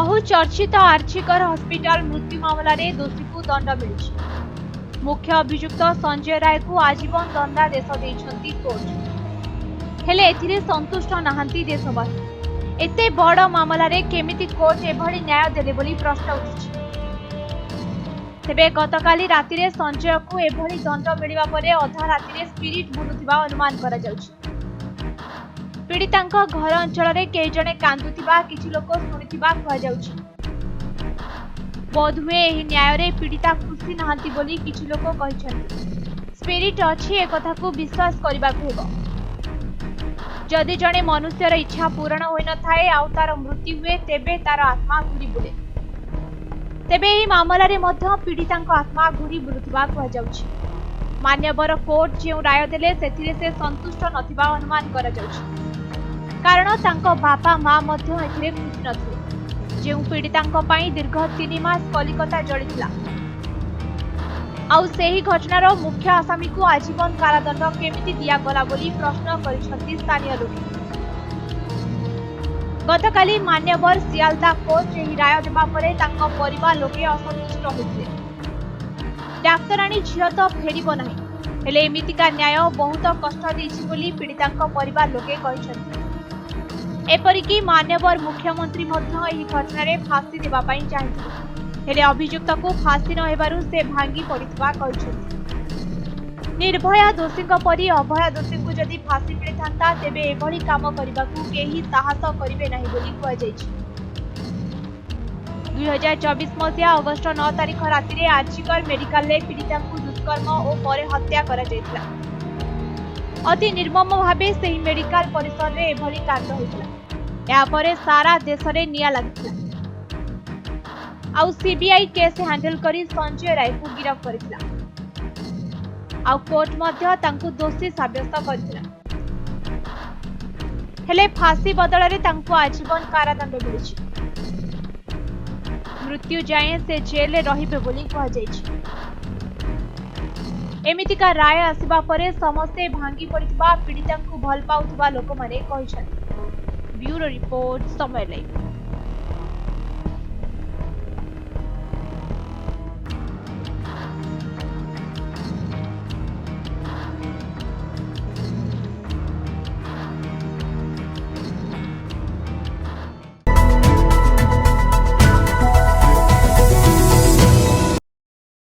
बहुचर्चित आर्चिकर हॉस्पिटल मृत्यु मामलें दोषी को दंड मिली। मुख्य अभियुक्त संजय राय को आजीवन दंडादेश देइछंती कोर्ट। हेले एथिरे संतुष्ट नाहांती देशवासी। एते बड़ मामलें केमिति कोर्ट एभली न्याय देले बोली प्रश्न उठिछि। तेबे गतकाली रातिरे संजय को एभली दंड मिलिबा परे अधा रातिरे स्पिरिट बुलुथिबा अनुमान करा जाउछि। पीड़ितांक घर अंचल में कई जने कांदुथिबा किछि लोक शुणुथिबा कहा जाउछि। बोधहुए एही न्याय रे पीड़िता खुशी नाहांती बोली किछि लोक कहिछन्ति। स्पिरिट अछि ए कथा को विश्वास करबाक हेबो। जदि जने मनुष्यर इच्छा पूर्ण होई न थाए आ तार मृत्यु हुए तेबे तार आत्मा घुरी बुले। तेबे एही मामला रे मध्य पीड़ितांक आत्मा घुरी बुलुथिबा कहा जाउछि। मान्यवर कोर्ट जे राय देले सेथिरे से संतुष्ट नथिबा अनुमान करा जाउछि। कारण तांको बापा माँ मध्य एथिरे खुशी नथिले। जे पीड़ितांक पई दीर्घ 3 मास कलिकता जड़िथिला। आउ सेही घटनार मुख्य आसामी को आजीवन कारादंड केमिति दिया गला बोली प्रश्न करिसथि स्थानीय लोक। गतकाली मान्यवर सियालदा कोर्ट एही राय देबा परे तांको परिवार लोके असंतुष्ट होइथिले। डाक्तराणी झियो तो फेरिबो नाही, हेले एमितिका न्याय बहुत कष्ट देइछि बोली पीड़ितांक परिवार लोके कहिसथि। एपरिकी मान्यवर मुख्यमंत्री मध्य एही घटना रे फांसी देबा पई चाहिथिले, हेले अभियुक्त को फांसी न हेबारु से भांगी पड़ितबा कहिसथि। निर्भया दोषी परी अभया दोषी को जदि फांसी मिलिथांता तेबे एभली काम करबाकू केही साहस करिवे नाही बोली कहा जायछि। 2024 मसिया अगस्ट 9 तारिख रातिरे आर्चिकर मेडिकल ले पीड़िता को दुष्कर्म और परे हत्या करा जायतिला। अति निर्मम भावे सेही मेडिकल परिसर रे एभली कांड होइतिला। या परे सारा देश रे निया लागितिला। आउ सीबीआई केस हैंडल करी संजय राय को गिरफ्त करथिला। आउ कोर्ट मध्य तांकु दोषी साब्यस्त करथिला। हेले फांसी बदल रे तांकु आजीवन कारादंड मिलिछि। मृत्यु जाए से जेल रहिबे बोली कहा जायछि। एमितिका राय आसिबा परे समस्ते भांगी पड़ितबा पीड़िता को भल पाउतबा लोक माने कहिछन्ति। ब्यूरो रिपोर्ट समय लाइव।